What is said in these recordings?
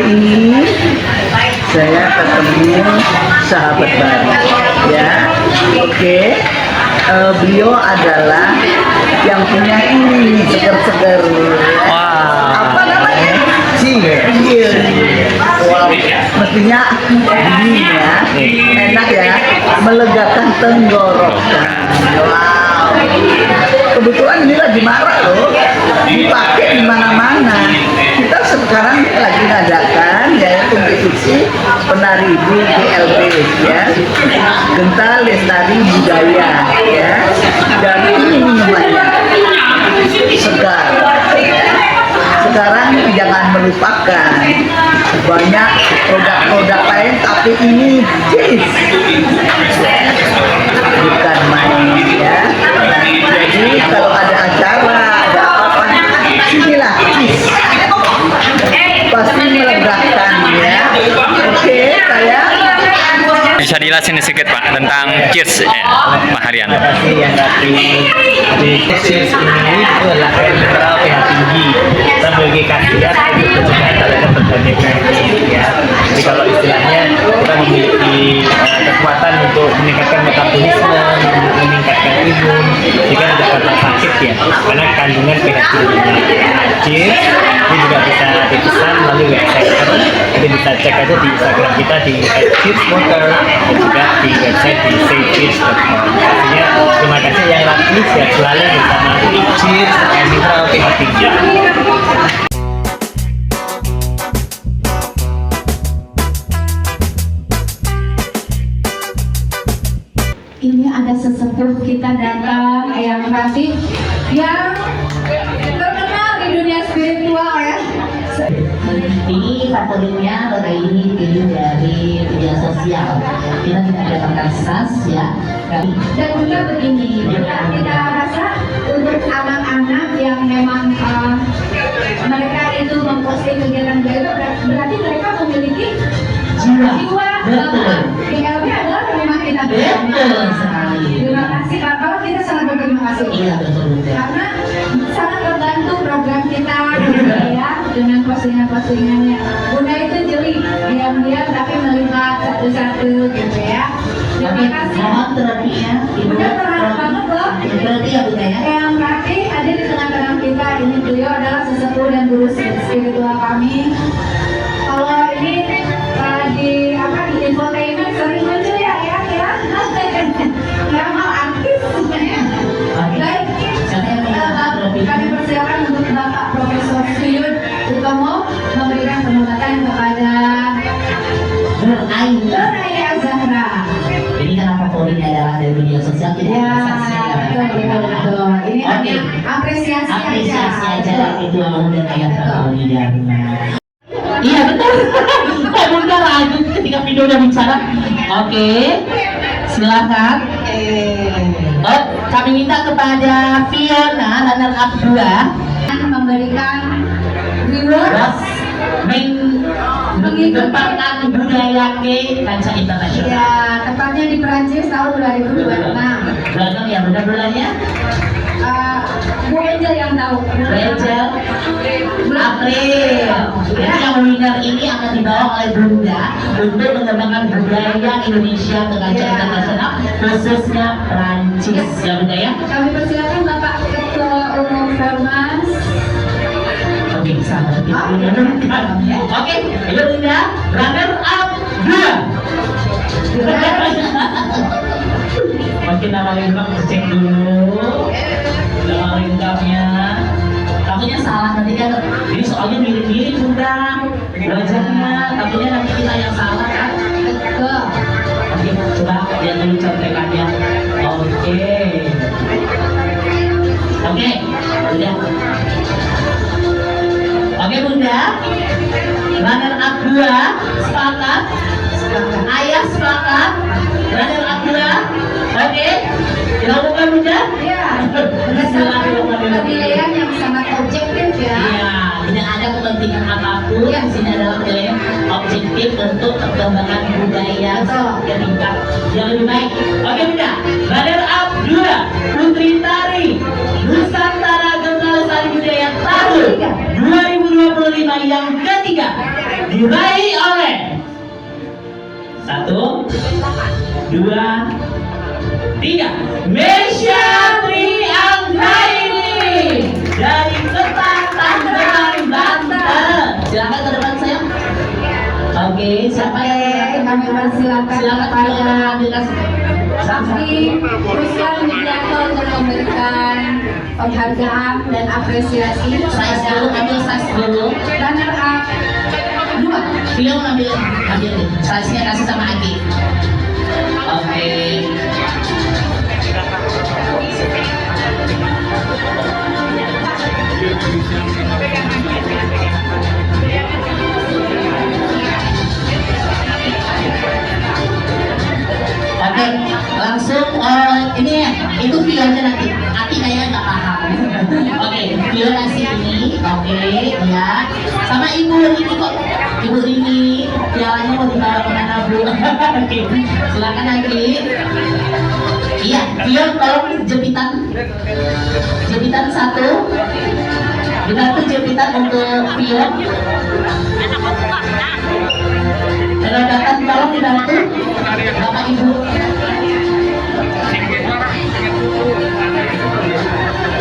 ini saya ketemu sahabat baru ya. Oke. Beliau adalah yang punya ini seger-seger. Apa namanya? Cil. Wow. Mestinya ini ya, enak ya, melegakan tenggorokan. Wow. Kebetulan ini lagi marak loh, dipakai di mana-mana. Kita sekarang lagi ngadakan yaitu kompetisi penari di GLB ya, Genta Lestari Budaya ya, dan ini minumannya segar. Sekarang jangan melupakan banyak produk-produk lain, tapi ini cheese bukan main ya. Jadi kalau ada acara, ada apa, sinilah cheese pasti melegakan ya. Oke, saya bisa dijelasin sedikit Pak tentang cheers Pak Haryan. Terima kasih yang di cheers ini itu adalah mineral pH tinggi sebagai khasiat untuk mencegah terhadap berbagai penyakit ya. Jadi kalau istilahnya kita memiliki kekuatan untuk meningkatkan metabolisme, meningkatkan imun, jika tidak gampang sakit ya, karena kandungan pH tinggi. Cheers ini juga bisa dipesan melalui website, jadi bisa cek aja di Instagram kita di @cheerswater dan juga di website di savecheers.com. Artinya terima kasih yang lagi, sehat selalu bersama Cheers Mineral pH tinggi. Ini ada sesepuh kita datang yang rapi, yang terkenal di dunia spiritual ya. Ini favoritnya pada ini pilih dari media sosial. Kita tidak ada kapasitas ya. Dan juga begini, kita rasa untuk anak-anak yang memang mereka itu memposting kegiatan itu berarti mereka memiliki jiwa. GLB adalah rumah kita bersama. Terima kasih Pak. Kalau kita sangat berterima kasih. Iya betul. Karena sangat membantu program kita ya dengan postingan-postingannya. Bunda itu jeli, diam-diam tapi melihat satu-satu gitu ya. Terima kasih. Mohon terapinya. Bunda terharu banget loh. Berarti ya Bunda ya. Yang berarti ada di tengah-tengah kita. Ini beliau adalah sesepuh dan guru spiritual kami. Kalau ini di infotainment sering muncul ya. Ya mau aktif sebenarnya. Baik, kami persilakan untuk Bapak Profesor Suyud Utomo memberikan penobatan kepada Nur Aya Zahra. Ini karena favoritnya adalah dari media sosial tidak Ya, ada betul. Ini hanya apresiasi aja. Itu kemudian ayat terlalu. Iya betul. Kok Bunda lagi ketika video udah bicara. Oke, silakan. Kami minta kepada Fiona runner up 2 memberikan reward mengembangkan budaya ke kancah internasional. ya, tepatnya di Prancis tahun 2026. Beragam ya benar-benarnya. Bu Angel yang tahu. Angel April. Jadi yang winner ini akan dibawa oleh Bunda untuk mengembangkan budaya Indonesia ke kancah internasional, khususnya Prancis ya Bunda ya. Kami persilakan Bapak Ketua Umum Formas. Oke, sama Oke, ayo Bunda, runner up 2. Mungkin nama lengkap cek dulu. Nama lengkapnya. Takutnya salah nanti kan. Ini soalnya mirip-mirip Bunda. Belajarnya, takutnya nanti kita yang salah kan. Oke, coba lihat dulu contekannya. Oke, udah. Oke Bunda, runner up 2 sepakat, Ayah sepakat, runner up 2, oke, dilakukan Bunda? Ya, berdasarkan penilaian yang sangat objektif ya. Iya, tidak ada kepentingan apapun. Di sini adalah penilaian objektif untuk perkembangan budaya ke tingkat yang lebih baik. Oke Bunda, runner up 2, Putri Tari Nusantara Genta Lestari Budaya tahun 2025 yang ketiga. diraih oleh 1, 2, 3 Mesya Trianggraini dari Ketang Tangerang, Banten. Silakan ke depan saya. Oke, siapa yang Kami persilakan silakan kepada ambilkan Sakti Ruslan Widianto untuk memberikan penghargaan dan apresiasi size dulu, ambil size dulu. runner up 2. Beliau ambil nih, size-nya kasih sama Agi. Oke. Oke, langsung ini ya, itu videonya nanti. Ati kayaknya nggak paham. Oke, video nasi ini, oke, ya. Sama Ibu Rini kok, Ibu Rini, pialanya mau dibawa kemana Bu? Oke, silakan lagi. Iya, video tolong jepitan 1. Dibantu jepitan untuk video. Penodatan tolong dibantu Bapak Ibu.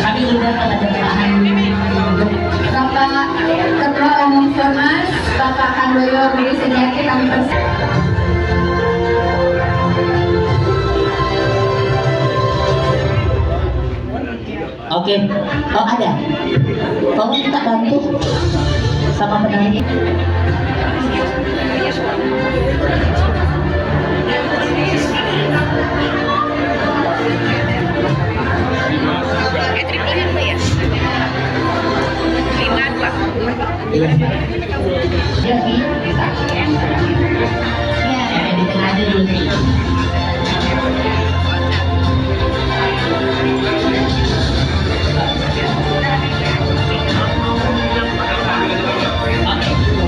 Kami udah pada bertahan. Bapak Ketua Umum Formas, Bapak Handoyo Budi Sediati, kami persilakan. Oke, oh ada. Tolong kita bantu sama penanya. Ya, Fi, bisa. Ya, di tengah aja dulu, Fi.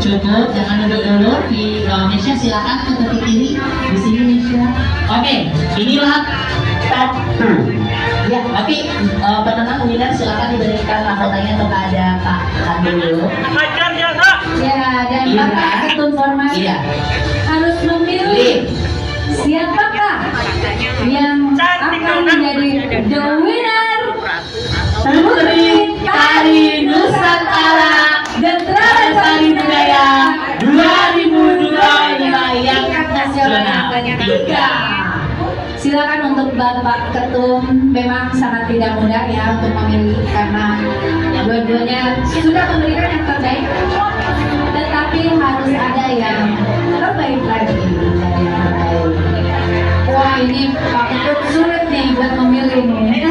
Cukup, jangan duduk dulu di Nesya, silakan ke tepi kiri di sini Nesya. Oke, inilah top 2. Ya, oke, pemenang winner silakan diberikan mahkotanya kepada Pak Handoyo. Ya, dan Iya. Bapak Ketum Formas Iya. harus memilih siapakah yang akan menjadi the winner Putri Tari Nusantara dan Tari Budaya 2025 yang nasional 3. Silakan untuk Bapak Ketum, memang sangat tidak mudah ya untuk memilih karena dua-duanya sudah memberikan yang terbaik, tetapi harus ada yang terbaik lagi dari yang terbaik. Wah, ini Pak Ketum sulit nih buat memilih nih.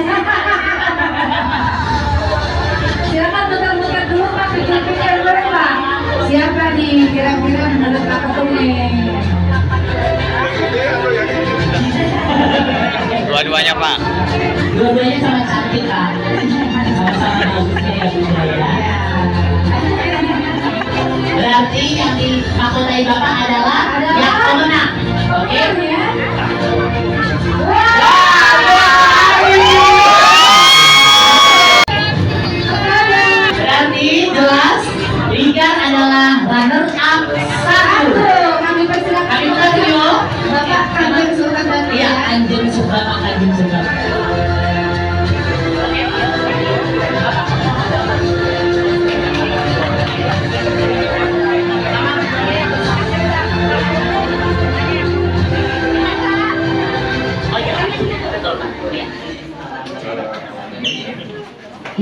Silakan muter-muter dulu Pak, pikir-pikir dulu Pak. Siapa nih kira-kira menurut Pak Ketum nih? Dua-duanya Pak. Dua-duanya sama cantik kan? Sama-sama bagusnya ya budaya. Berarti yang dimahkotai Bapak adalah yang pemenang. Oke? Berarti jelas Ligan adalah runner up 1. Kami persilakan Kami kasih yuk. Bapak Kanjeng Sultan dan Iya, Kanjeng Sultan, Kanjeng Sultan.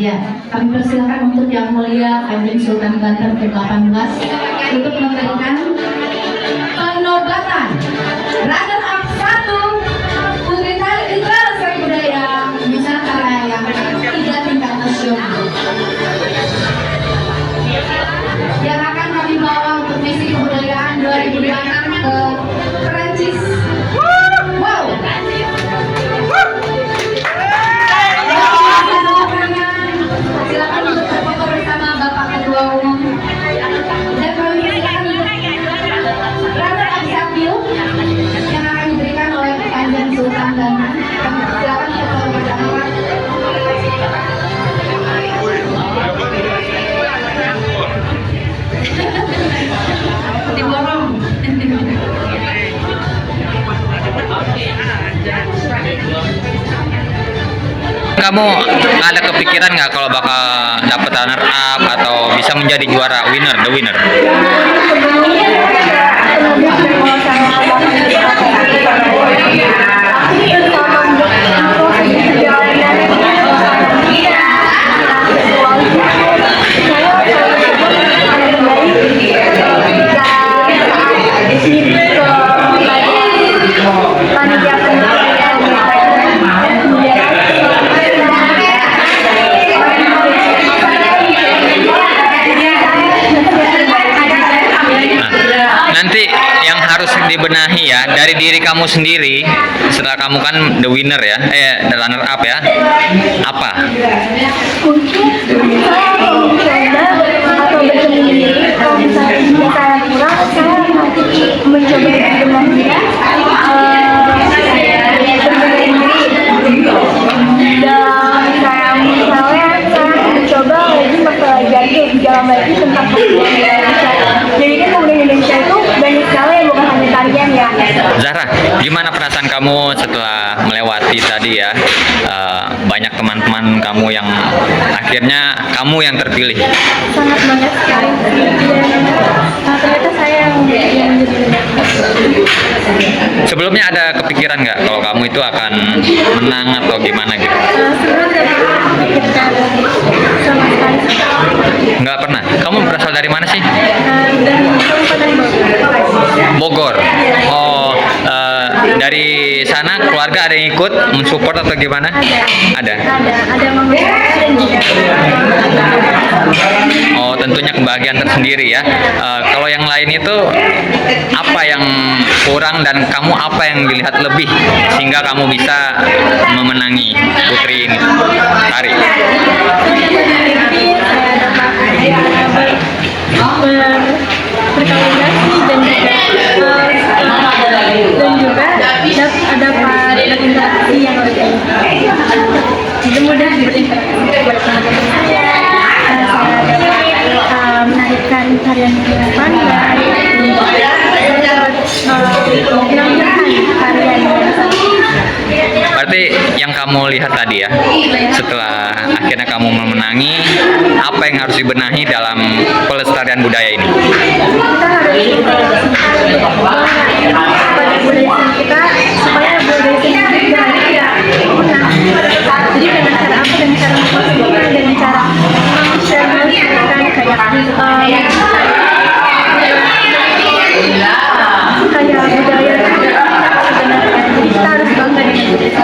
Ya, kami persilakan untuk yang mulia Kanjeng Sultan Banten ke-18 untuk memberikan penobatan runner up 1 Putri Tari Deklarasi Budaya Nusantara yang 3 tingkat nasional yang akan kami bawa untuk misi kebudayaan 2026 ke Perancis. Wow. Silakan untuk berfoto bersama Bapak Ketua Umum dan kami silakan untuk kamu ada kepikiran nggak kalau bakal dapet runner up atau bisa menjadi juara the winner? Nanti yang harus dibenahi ya dari diri kamu sendiri setelah kamu kan the winner ya, the runner up ya, apa? Mungkin saya akan mencoba atau berkeliling diri. Kalau misalnya saya kurang, saya akan mencoba berbenah diri, dan saya misalnya saya mencoba lagi mempelajari lebih dalam lagi tentang kebudayaan Indonesia. Jadi kan kebudayaan Indonesia itu banyak sekali yang bukan hanya tarian ya. Zahra, gimana perasaan kamu setelah melewati tadi ya banyak teman-teman kamu yang akhirnya kamu yang terpilih? Sangat banyak sekali dan ternyata saya yang jadi Sebelumnya ada kepikiran nggak kalau kamu itu akan menang atau gimana gitu? sebelumnya kita sama sekali Nggak pernah. Kamu berasal dari mana sih? dan Kabupaten Bogor. Bogor. Oh, dari sana keluarga ada yang ikut mensupport atau gimana? Ada. Ada mama saya dan juga Oh, tentunya kebahagiaan tersendiri ya. Kalau yang lain itu apa yang kurang dan kamu apa yang dilihat lebih sehingga kamu bisa memenangi putri ini tari? Berkomunikasi dan juga dapat berinteraksi yang lebih mudah berinteraksi bersama teman saya. Saya dapat menarikan tarian pandai menambahkan tarian Berarti yang kamu lihat tadi ya, setelah akhirnya kamu memenangi, apa yang harus dibenahi dalam pelestarian budaya ini? kita harus pada budaya kita supaya budaya seni tidak punah. Jadi dengan cara apa? Dengan cara memposisikan, dengan cara mengshare-kan kayak budaya sebenarnya. Jadi kita harus bangga dengan budaya.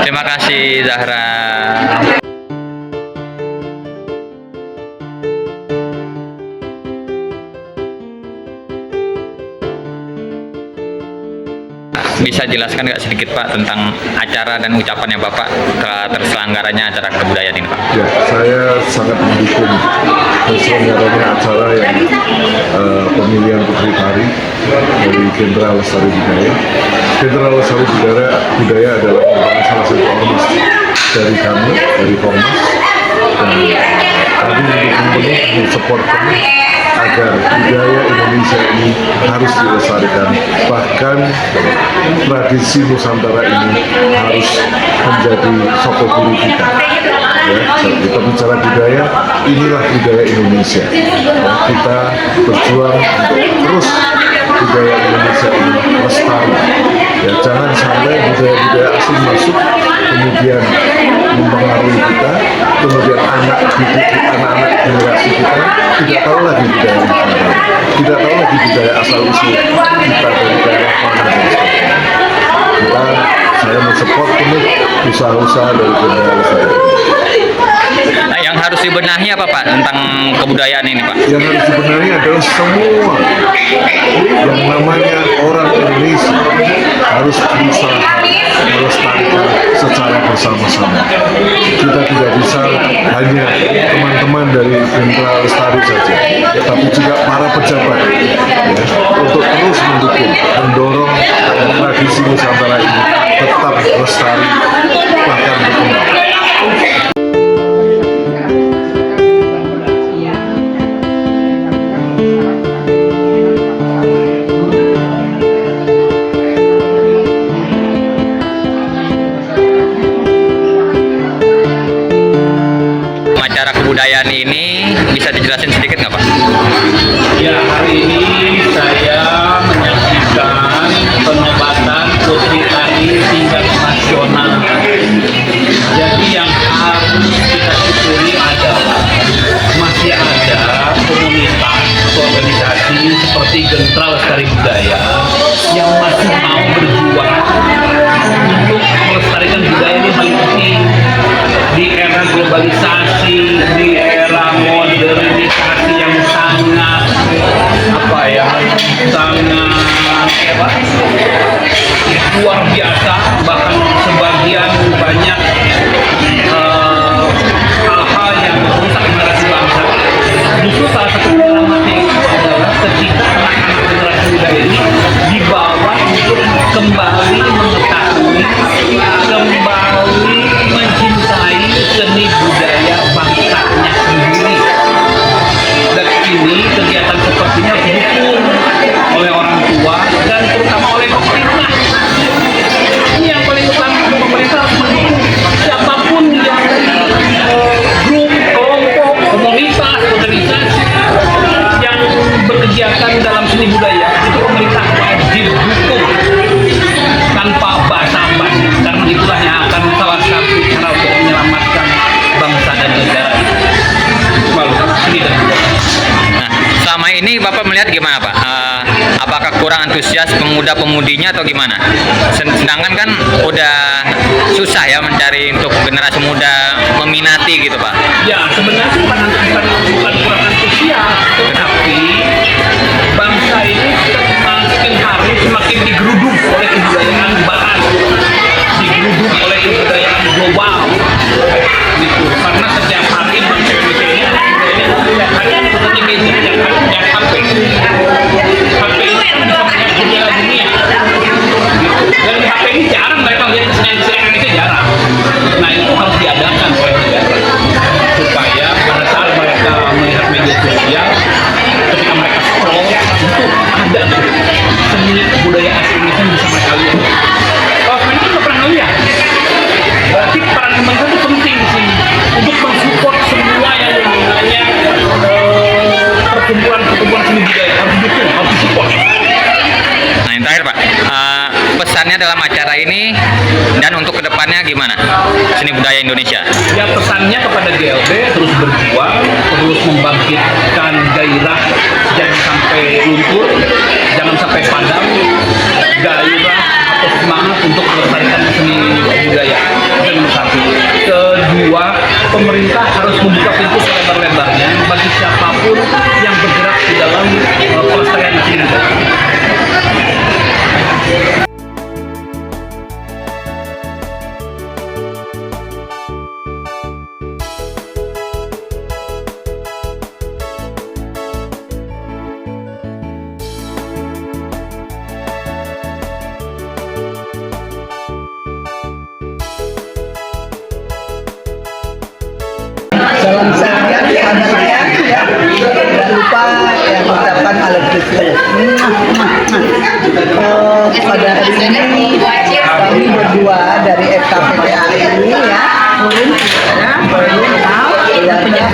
Terima kasih Zahra. Bisa jelaskan nggak sedikit Pak tentang acara dan ucapannya Bapak setelah terselenggaranya acara kebudayaan ini Pak? Ya, saya sangat mendukung terselenggaranya acara yang pemilihan Putri Tari dari Jenderal Lestari Budaya. Jenderal Lestari Budaya adalah merupakan salah satu ormas dari kami, dari Komnas, dan kami mendukung penuh, mensupport penuh agar budaya Indonesia ini harus dilestarikan. Bahkan tradisi Nusantara ini harus menjadi soko guru kita. Ya, kita bicara budaya, inilah budaya Indonesia. Ya, kita berjuang untuk terus budaya Indonesia ini lestari. Ya, jangan sampai budaya-budaya asing masuk, kemudian mempengaruhi kita, kemudian anak-anak generasi kita tidak tahu lagi budaya Nusantara, tidak tahu lagi budaya asal usul kita dari daerah mana dan sebagainya. Saya mensupport penuh usaha-usaha dari Jenderal Lestari. Nah, yang harus dibenahi apa Pak tentang kebudayaan ini Pak? Yang harus dibenahi adalah semua yang namanya orang Indonesia harus berusaha melestarikan secara bersama-sama. Kita tidak bisa hanya teman-teman dari Jenderal Lestari saja, tapi juga para pejabat ya, untuk terus mendukung, mendorong tradisi Nusantara ini tetap lestari bahkan berkembang. budaya yang masih mau berjuang untuk melestarikan budaya ini paling penting di era globalisasi, di era modernisasi yang sangat luar biasa, bahkan sebagian banyak hal-hal yang merusak generasi bangsa. Justru salah satu penyelamatnya itu adalah ketika anak-anak generasi muda ini dibawa untuk kembali mengetahui, kembali mencintai seni budaya bangsanya sendiri. Dan ini kegiatan sepertinya didukung oleh orang tua dan terutama oleh pemerintah. Ini yang paling utama, pemerintah harus mendukung siapapun yang grup, kelompok, komunitas, organisasi yang berkegiatan dalam seni budaya, itu pemerintah wajib dukung tanpa basa-basi, karena itulah yang akan salah satu cara untuk menyelamatkan bangsa dan negara ini melalui seni dan budaya. Nah, selama ini Bapak melihat gimana Pak? Apakah kurang antusias pemuda-pemudinya atau gimana? Sedangkan kan udah susah ya mencari untuk generasi muda meminati gitu Pak. Ya, sebenarnya bukan kurang antusias, tetapi bangsa ini semakin hari semakin digeruduk oleh kebudayaan barat, digeruduk oleh kebudayaan global, gitu. Karena setiap hari manusia ini hanya seperti media yang HP itu yang bisa melihat jendela dunia, gitu. Dan di HP ini jarang mereka lihat kesenian itu jarang. Nah itu harus diadakan oleh negara supaya pada saat mereka melihat media sosial, ketika mereka scroll itu ada seni budaya asli Indonesia yang bisa mereka lihat. Kalau mereka nggak pernah lihat, berarti peran pemerintah itu penting sih untuk mensupport semua yang namanya perkumpulan seni budaya, harus didukung, harus disupport. Nah yang terakhir Pak, pesannya dalam acara ini dan untuk kedepannya gimana seni budaya Indonesia? Ya pesannya kepada GLB terus berjuang, terus membangkitkan gairah, jangan sampai luntur, jangan sampai padam, gairah atau semangat untuk melestarikan seni budaya. Itu nomor satu. Kedua, pemerintah harus membuka pintu selebar-lebarnya bagi siapapun yang bergerak di dalam pelestarian seni budaya. Salam sehat kepada saya ya. Jangan lupa ya mengucapkan alhamdulillah. Pada hari ini kami berdua dari FKPPAI ya turun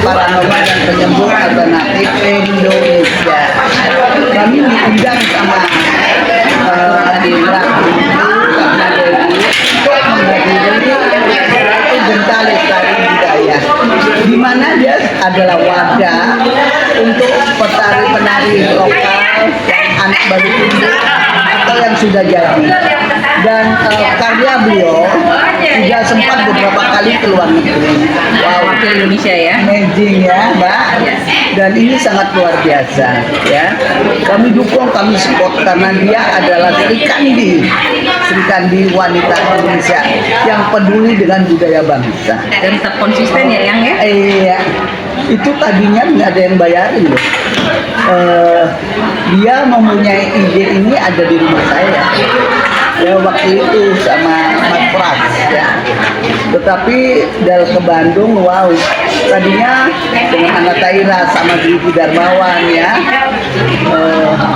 paranormal dan penyembuh alternatif Indonesia. Kami diundang sama Indra karena dari Genta Lestari Budaya, di mana dia adalah wadah untuk penari lokal yang anak baru tumbuh atau yang sudah jadi. Dan karya beliau juga sempat beberapa kali ke luar negeri. Wow, wakil Indonesia ya. Amazing ya, Mbak. Dan ini sangat luar biasa ya. Kami dukung, kami support karena dia adalah Sri Kandi wanita Indonesia yang peduli dengan budaya bangsa. Dan tetap konsisten ya Yang ya. Iya. Itu tadinya nggak ada yang bayarin loh. Dia mempunyai ide ini ada di rumah saya. Ya waktu itu sama Mas Pras ya. Tetapi dari ke Bandung, wow, tadinya dengan Anak Taira sama Dwi Darmawan ya.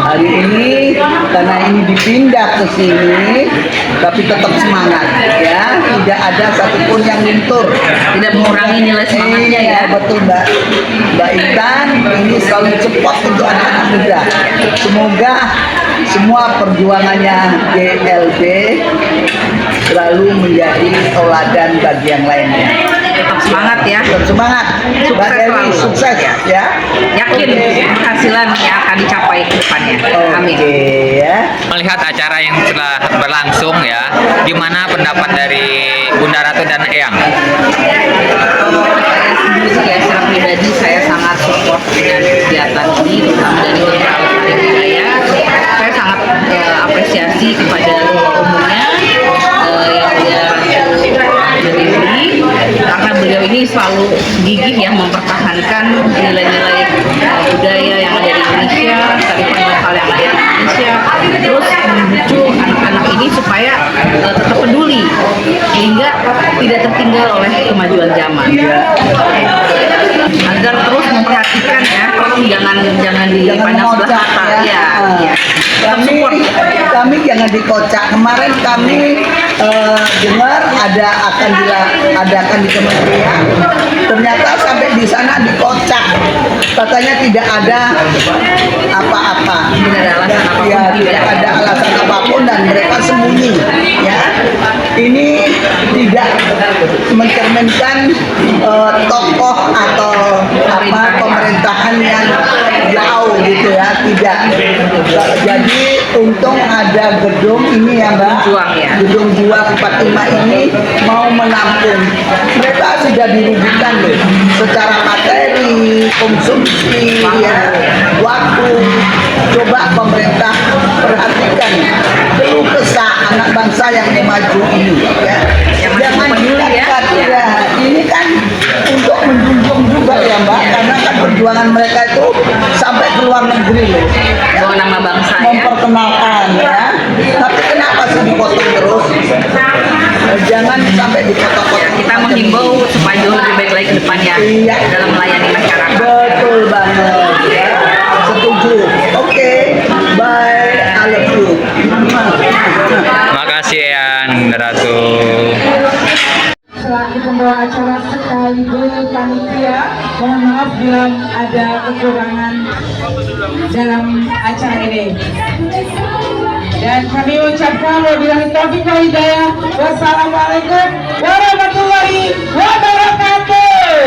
Hari ini karena ini dipindah ke sini, tapi tetap semangat ya. Tidak ada satupun yang luntur. Tidak mengurangi nilai semangatnya ya. Betul Mbak Intan, ini selalu cepat untuk anak-anak muda. Semoga semua perjuangannya GLB selalu menjadi teladan bagi yang lainnya. Tetap semangat ya. Tetap semangat. Sukses Mbak Dewi, selalu. sukses ya. Yakin penghasilan yang akan dicapai ke depannya. Amin. Oke ya. Melihat acara yang telah berlangsung ya, gimana pendapat dari Bunda Ratu dan Eyang? Saya sendiri ya, secara pribadi saya sangat support dengan kegiatan ini, terutama dari Gembira Lestari Budaya. Saya sangat apresiasi kepada ketua umumnya yang dia Dewi, karena beliau ini selalu gigih ya mempertahankan nilai-nilai budaya yang ada di Indonesia, kearifan lokal yang ada di Indonesia, terus membujuk anak-anak ini supaya tetap peduli sehingga tidak tertinggal oleh kemajuan zaman. Agar terus memperhatikan ya, jangan dipandang sebelah mata ya. Kami jangan dikocak. Kemarin kami dengar akan di kementerian, ternyata sampai di sana dikocak, katanya tidak ada apa-apa, Tidak ada alasan apapun, ya, tidak ada alasan apapun dan mereka sembunyi ya. Ini tidak mencerminkan tokoh atau pemerintahan yang jauh gitu ya, tidak. Jadi untung ada gedung ini ya Mbak, Juang ya. gedung Juang 45 ini mau menampung. Mereka sudah dirugikan loh, secara materi, konsumsi, ya, waktu. Coba pemerintah perhatikan keluh kesah anak bangsa yang maju ini ya. Jangan dikatakan ya, ini kan untuk menjunjung juga ya Mbak, karena kan perjuangan mereka itu sampai ke luar negeri loh. Bawa nama bangsa ya. Memperkenalkan ya. Tapi kenapa sih dipotong terus? Jangan sampai dipotong-potong. Kita menghimbau supaya jauh lebih baik lagi ke depannya Iya. dalam melayani masyarakat. Betul banget ya. Setuju. Oke. Bye. I love you. Makasih Eyang, Bunda Ratu. Selaku pembawa acara sekaligus panitia, mohon maaf bila ada kekurangan dalam acara ini. Dan kami ucapkan wabillahi taufiq wal hidayah. Wassalamualaikum warahmatullahi wabarakatuh.